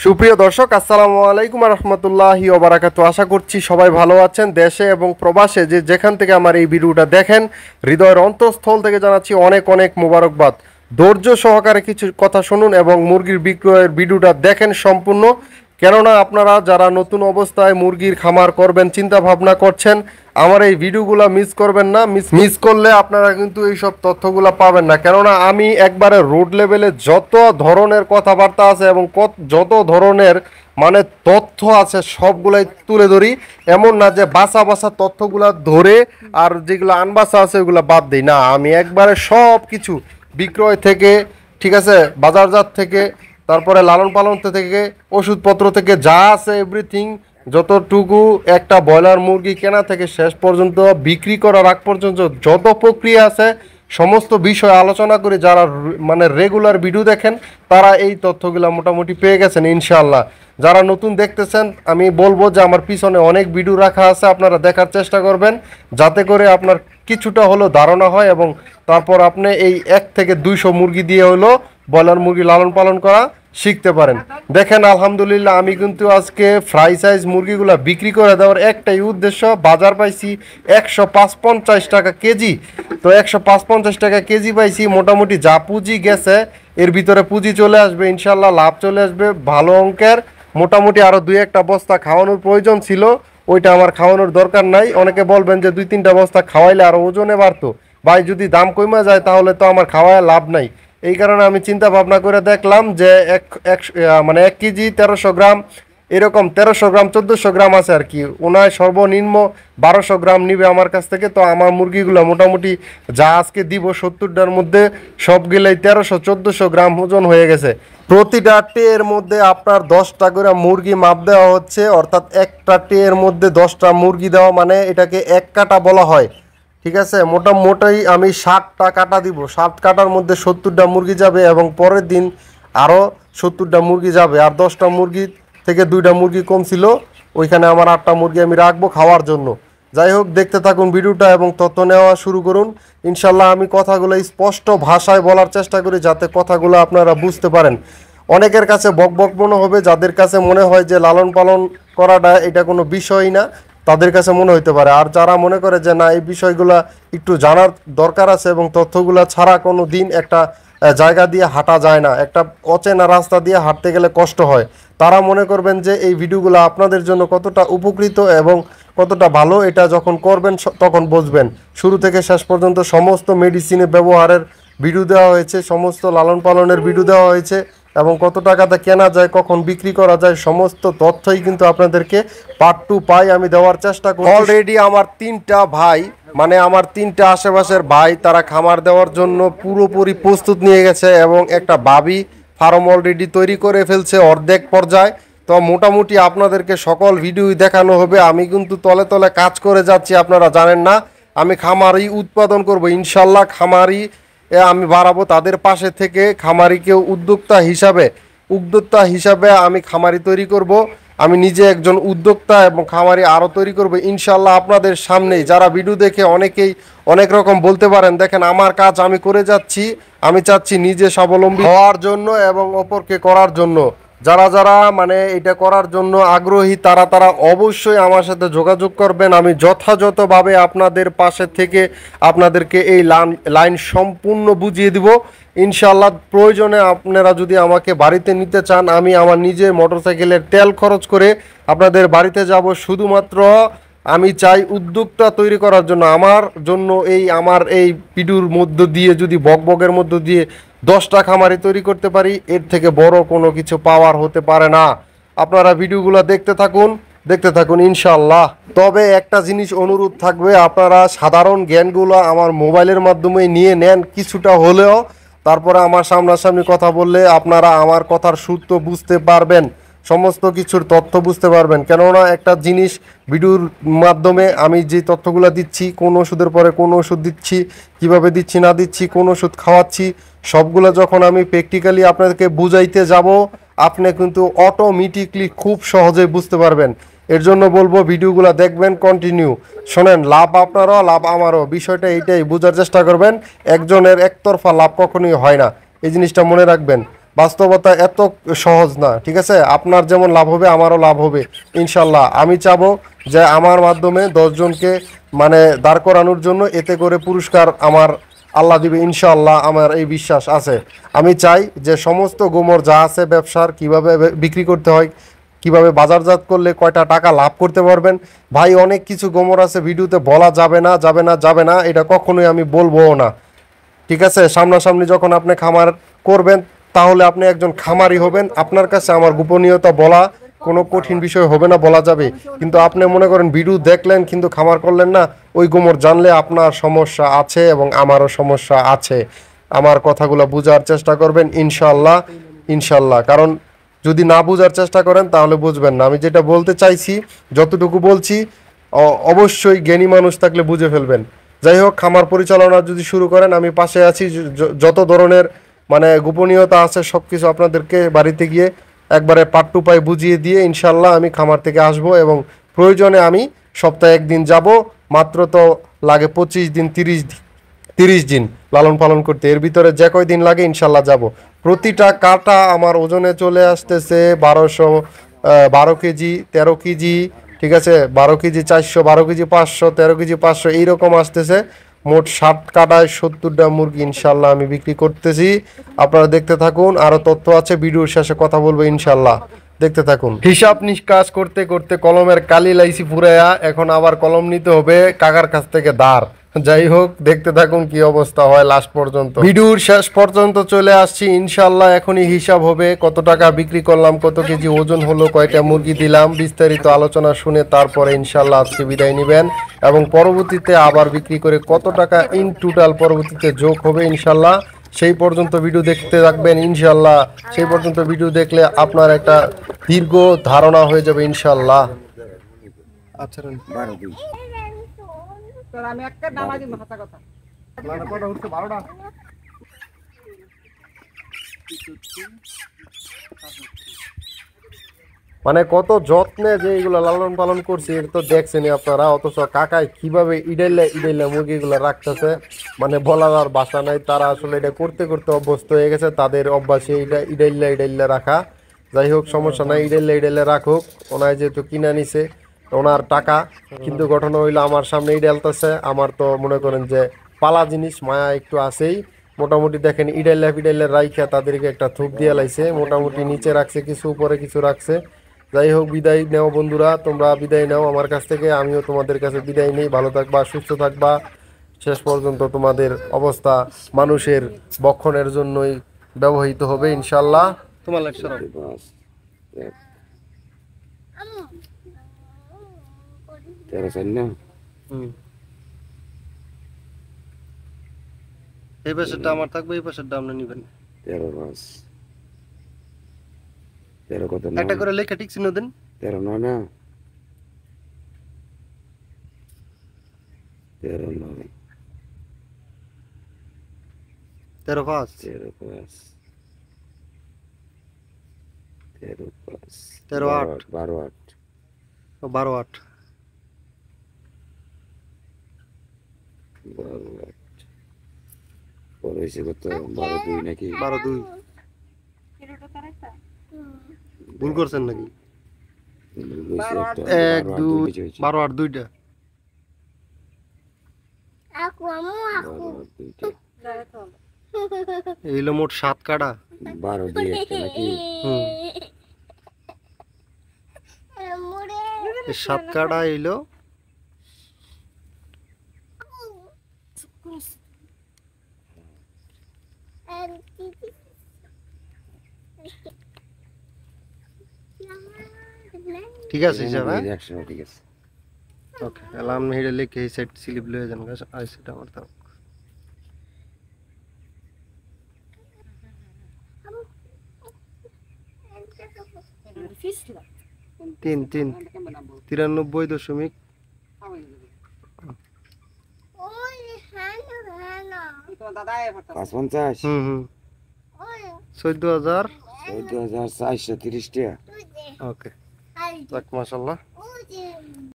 সুপ্রিয় দর্শক, আসসালামু আলাইকুম রহমতুল্লাহি ওয়া বারাকাতুহু। আশা করছি সবাই ভালো আছেন। দেশে এবং প্রবাসে যেখান থেকে আমার এই ভিডিওটা দেখেন, হৃদয়ের অন্তঃস্থল থেকে জানাচ্ছি অনেক অনেক মোবারকবাদ। ধৈর্য সহকারে কিছু কথা শুনুন এবং মুরগির বিক্রয়ের ভিডিওটা দেখেন সম্পূর্ণ। কেননা আপনারা যারা নতুন অবস্থায় মুরগির খামার করবেন চিন্তা ভাবনা করছেন, আমার এই ভিডিওগুলো মিস করবেন না। মিস করলে আপনারা কিন্তু এইসব তথ্যগুলো পাবেন না। কেননা আমি একবারে রোড লেভেলে যত ধরনের কথাবার্তা আছে এবং যত ধরনের মানে তথ্য আছে সবগুলাই তুলে ধরি। এমন না যে বাসা বাসা তথ্যগুলা ধরে আর যেগুলো আনবাসা আছে ওগুলো বাদ দিই না। আমি একবারে সব কিছু বিক্রয় থেকে, ঠিক আছে, বাজারজাত থেকে, তারপরে লালন পালন থেকে, ওষুধপত্র থেকে যা আছে এভরিথিং, যতটুকু একটা ব্রয়লার মুরগি কেনা থেকে শেষ পর্যন্ত বিক্রি করার আগ পর্যন্ত যত প্রক্রিয়া আছে সমস্ত বিষয় আলোচনা করে যারা মানে রেগুলার ভিডিও দেখেন তারা এই তথ্যগুলো মোটামুটি পেয়ে গেছেন ইনশাআল্লাহ। যারা নতুন দেখতেছেন আমি বলবো যে আমার পিছনে অনেক ভিডিও রাখা আছে, আপনারা দেখার চেষ্টা করবেন যাতে করে আপনার কিছুটা হলো ধারণা হয় এবং তারপর আপনি এই 1 থেকে 200 মুরগি দিয়ে হলো ব্রয়লার মুরগি লালন পালন করা শিখতে পারেন। দেখেন আলহামদুলিল্লাহ আমি কিন্তু আজকে ফ্রাই সাইজ মুরগিগুলো বিক্রি করে দেওয়ার একটাই উদ্দেশ্য, বাজার পাইছি 155 টাকা কেজি। তো 155 টাকা কেজি পাইছি, মোটামুটি যা পুঁজি গেছে এর ভিতরে পুঁজি চলে আসবে ইনশাল্লাহ, লাভ চলে আসবে ভালো অঙ্কের। মোটামুটি আরও 2-1টা বস্তা খাওয়ানোর প্রয়োজন ছিল, ওইটা আমার খাওয়ানোর দরকার নাই। অনেকে বলবেন যে 2-3টা বস্তা খাওয়াইলে আরও ওজনে বাড়তো। ভাই যদি দাম কমে যায় তাহলে তো আমার খাওয়ায় লাভ নাই। এই কারণে আমি চিন্তা ভাবনা করে দেখলাম যে মানে 1 কেজি 1300 গ্রাম, এরকম 1300 গ্রাম 1400 গ্রাম আছে আর কি, ওনায় সর্বনিম্ন 1200 গ্রাম নিবে আমার কাছ থেকে। তো আমার মুরগিগুলো মোটামুটি যা আজকে দিব 70টার মধ্যে সবগুলোই 1300-1400 গ্রাম ওজন হয়ে গেছে। প্রতিটা ট্রের মধ্যে আপনার 10টা করে মুরগি মাপ দেওয়া হচ্ছে, অর্থাৎ একটা ট্রের মধ্যে 10টা মুরগি দেওয়া মানে এটাকে 1 কাটা বলা হয়। ঠিক আছে, মোটামুটি আমি 60টা কাটা দিব, 60 কাটার মধ্যে 70টা মুরগি যাবে এবং পরের দিন আরও 70টা মুরগি যাবে। আর 10টা মুরগি থেকে 2টা মুরগি কম ছিল, ওইখানে আমার 8টা মুরগি আমি রাখবো খাওয়ার জন্য। যাই হোক, দেখতে থাকুন ভিডিওটা এবং তথ্য নেওয়া শুরু করুন ইনশাল্লাহ। আমি কথাগুলো স্পষ্ট ভাষায় বলার চেষ্টা করি যাতে কথাগুলো আপনারা বুঝতে পারেন। অনেকের কাছে বক বক মনে হবে, যাদের কাছে মনে হয় যে লালন পালন করাটা এটা কোনো বিষয়ই না তাদের কাছে মনে হইতে পারে। আর যারা মনে করে যে না এই বিষয়গুলো একটু জানার দরকার আছে এবং তথ্যগুলো ছাড়া কোনো দিন একটা জায়গা দিয়ে হাঁটা যায় না, একটা অচেনা রাস্তা দিয়ে হাঁটতে গেলে কষ্ট হয়, তারা মনে করবেন যে এই ভিডিওগুলো আপনাদের জন্য কতটা উপকৃত এবং কতটা ভালো এটা যখন করবেন তখন বুঝবেন। শুরু থেকে শেষ পর্যন্ত সমস্ত মেডিসিনে ব্যবহারের ভিডিও দেওয়া হয়েছে, সমস্ত লালন পালনের ভিডিও দেওয়া হয়েছে এবং কত টাকাতে কেনা যায় কখন বিক্রি করা যায় সমস্ত তথ্যই কিন্তু আপনাদেরকে পার্ট টু পাই আমি দেওয়ার চেষ্টা করি। অলরেডি আমার 3টা ভাই, মানে আমার 3টা আশেপাশের ভাই, তারা খামার দেওয়ার জন্য পুরোপুরি প্রস্তুত নিয়ে গেছে এবং একটা বাবি ফার্ম অলরেডি তৈরি করে ফেলছে অর্ধেক পর্যায়ে। তো মোটামুটি আপনাদেরকে সকল ভিডিওই দেখানো হবে। আমি কিন্তু তলে তলে কাজ করে যাচ্ছি, আপনারা জানেন না। আমি খামারি উৎপাদন করব ইনশাল্লাহ, খামারি আমি বাড়াবো তাদের পাশে থেকে। খামারিকেও উদ্যোক্তা হিসাবে আমি খামারি তৈরি করব। আমি নিজে একজন উদ্যোক্তা এবং খামারি আরও তৈরি করব ইনশাল্লাহ আপনাদের সামনেই। যারা ভিডিও দেখে অনেকেই অনেক রকম বলতে পারেন, দেখেন আমার কাজ আমি করে যাচ্ছি। আমি চাচ্ছি নিজে স্বাবলম্বী হওয়ার জন্য এবং অপরকে করার জন্য। যারা যারা মানে এটা করার জন্য আগ্রহী তারা অবশ্যই আমার সাথে যোগাযোগ করবেন। আমি যথাযথভাবে আপনাদের পাশে থেকে আপনাদেরকে এই লাইন সম্পূর্ণ বুঝিয়ে দিব ইনশাআল্লাহ। প্রয়োজনে আপনারা যদি আমাকে বাড়িতে নিতে চান, আমি আমার নিজের মোটরসাইকেলের তেল খরচ করে আপনাদের বাড়িতে যাব। শুধুমাত্র আমি চাই উদ্যোক্তা তৈরি করার জন্য। আমার এই ভিডিওর মধ্য দিয়ে যদি বকবকের মধ্য দিয়ে 10টা খামারি তৈরি করতে পারি, এর থেকে বড় কোনো কিছু পাওয়ার হতে পারে না। আপনারা ভিডিওগুলো দেখতে থাকুন ইনশাআল্লাহ। তবে একটা জিনিস অনুরোধ থাকবে, আপনারা সাধারণ জ্ঞানগুলো আমার মোবাইলের মাধ্যমে নিয়ে নেন কিছুটা হলেও, তারপরে আমার সামনাসামনি কথা বললে আপনারা আমার কথার সূত্র বুঝতে পারবেন, সমস্ত কিছুর তথ্য বুঝতে পারবেন। কেননা একটা জিনিস ভিডিওর মাধ্যমে আমি যে তথ্যগুলো দিচ্ছি, কোন ওষুধের পরে কোন ওষুধ দিচ্ছি, কিভাবে দিচ্ছি না দিচ্ছি, কোন ওষুধ খাওয়াচ্ছি, সবগুলো যখন আমি প্র্যাকটিক্যালি আপনাদেরকে বুঝাইতে যাব, আপনি কিন্তু অটোমেটিকলি খুব সহজে বুঝতে পারবেন। এর জন্য বলবো ভিডিওগুলো দেখবেন কন্টিনিউ। শোনেন, লাভ আপনারও লাভ আমারও, বিষয়টা এইটাই বোঝার চেষ্টা করবেন। একজনের একতরফা লাভ কখনোই হয় না, এই জিনিসটা মনে রাখবেন। বাস্তবতা এত সহজ না, ঠিক আছে? আপনার যেমন লাভ হবে আমারও লাভ হবে ইনশাল্লাহ। আমি চাবো যে আমার মাধ্যমে 10 জনকে মানে দাঁড় করানোর জন্য, এতে করে পুরস্কার আমার আল্লাহ দিবে ইনশাআল্লাহ, আমার এই বিশ্বাস আছে। আমি চাই যে সমস্ত গোমর যা আছে ব্যবসার, কিভাবে বিক্রি করতে হয়, কিভাবে বাজারজাত করলে কয়টা টাকা লাভ করতে পারবেন। ভাই অনেক কিছু গোমর আছে ভিডিওতে বলা যাবে না, যাবে না, যাবে না, এটা কখনোই আমি বলবোও না, ঠিক আছে? সামনাসামনি যখন আপনি খামার করবেন তাহলে আপনি একজন খামারি হবেন, আপনার কাছে আমার গোপনীয়তা বলা কোনো কঠিন বিষয় হবে না, বলা যাবে। কিন্তু আপনি মনে করেন ভিডিও দেখলেন কিন্তু খামার করলেন না, ওই গোমর জানলে আপনার সমস্যা আছে এবং আমারও সমস্যা আছে। আমার কথাগুলো বোঝার চেষ্টা করবেন ইনশাল্লাহ, ইনশাল্লাহ। কারণ যদি না বোঝার চেষ্টা করেন তাহলে বুঝবেন না। আমি যেটা বলতে চাইছি, যতটুকু বলছি, অবশ্যই জ্ঞানী মানুষ থাকলে বুঝে ফেলবেন। যাই হোক, খামার পরিচালনা যদি শুরু করেন আমি পাশে আছি। যত ধরনের মানে গোপনীয়তা আছে সব কিছু আপনাদেরকে বাড়িতে গিয়ে একবারে পাট টু পাই বুঝিয়ে দিয়ে ইনশাল্লাহ আমি খামার থেকে আসব, এবং প্রয়োজনে আমি সপ্তাহে একদিন যাব। মাত্র তো লাগে 25 দিন, 30 দিন লালন পালন করতে, এর ভিতরে যে কয় দিন লাগে ইনশাল্লাহ যাব। প্রতিটা কাটা আমার ওজনে চলে আসতেছে 12 কেজি, 13 কেজি, ঠিক আছে? 12 কেজি 400, 12 কেজি 500, 13 কেজি 500, এইরকম আসতেছে। মোট 60 কাটায় 70টা মুরগি ইনশাল্লাহ আমি বিক্রি করতেছি। আপনারা দেখতে থাকুন, আরো তথ্য আছে, ভিডিওর শেষে কথা বলবো ইনশাল্লাহ, দেখতে থাকুন। হিসাব নিকাশ করতে করতে কলমের কালি লাইছি ফুরাইয়া, এখন আবার কলম নিতে হবে কাকার কাছ থেকে ধার। যাই হোক, দেখতে থাকুন কি অবস্থা হয় লাস্ট পর্যন্ত। ভিডিওর শেষ পর্যন্ত চলে আসছি ইনশাল্লাহ। এখনই হিসাব হবে কত টাকা বিক্রি করলাম, কত কেজি ওজন হলো, কয়টা মুরগি দিলাম, বিস্তারিত আলোচনা শুনে তারপরে ইনশাল্লাহ আজকে বিদায় নেবেন, এবং পরবর্তীতে আবার বিক্রি করে কত টাকা ইন টোটাল পরবর্তীতে যোগ হবে ইনশাল্লাহ। সেই পর্যন্ত ভিডিও দেখতে থাকবেন ইনশাল্লাহ। সেই পর্যন্ত ভিডিও দেখলে আপনার একটা দীর্ঘ ধারণা হয়ে যাবে ইনশাল্লাহ। আচ্ছা, আমি একটা নামা দিব হাতা কথা। মানে কত যত্নে যে এগুলো লালন পালন করছি এটা তো দেখছেনই আপনারা। অথচ কাকায় কিভাবে ইডাইলা ইডাইলা মুরগিগুলো রাখতেছে, মানে বলার আর ভাষা নাই। তারা আসলে এটা করতে করতে অভ্যস্ত হয়ে গেছে, তাদের অভ্যাসে এটা ইডাইলা ইডাইলা রাখা। যাই হোক, সমস্যা নাই, ইডাইলা ইডাইলা রাখুক। ওনায় যেহেতু কিনা নিছে ওনার টাকা, কিন্তু ঘটনা হইলো আমার সামনে ইডালতেছে। আমার তো মনে করেন যে পালা জিনিস মায়া একটু আছেই। মোটামুটি দেখেন ইডাইলা ফিডাইলা রাইখা তাদেরকে একটা থুপ দিয়ে লাইছে, মোটামুটি নিচে রাখছে কিছু, উপরে কিছু রাখছে। যাই হোক, বিদায় নেও বন্ধুরা, তোমরা বিদায় নাও আমার কাছ থেকে, আমিও তোমাদের কাছে বিদায় নেই। ভালো থাকবা, সুস্থ থাকবা। শেষ পর্যন্ত তোমাদের অবস্থা মানুষের বক্ষণের জন্যই ব্যবহৃত হবে ইনশাল্লাহ। তোমার লাগছে না? এই পাশেরটা আমার থাকবে, এই পাশেরটা আপনি নিবেন। 13 কত না? একটা করে লেখা ঠিক চিহ্ন দেন। 13 নয় না? 13 নয়, 13 5, 13 5, 13 5, 13 8, 12 8, 12 8, 12 8 পরে হয়েছে কত? 12 2 নাকি? 12 2। ভুল করছেন নাকি? হয়েছে একটা 1 2, 12 8 দুইটা। 12 8 দুইটা। এই হলো মোট 7 কাটা। 12 2 একটা নাকি? এই 7 কাটা এলো। ঠিক আছে হিসাব, হ্যাঁ? 100 ঠিক আছে। ওকে, অ্যালার্ম হিডে লিখে এই সেট স্লিপ লয়ে যান গাছ, আই সেট আমার দাও। তিন 93.। 55, 14,000। 14,430 টাকা। ওকে, যাক মাশাআল্লাহ।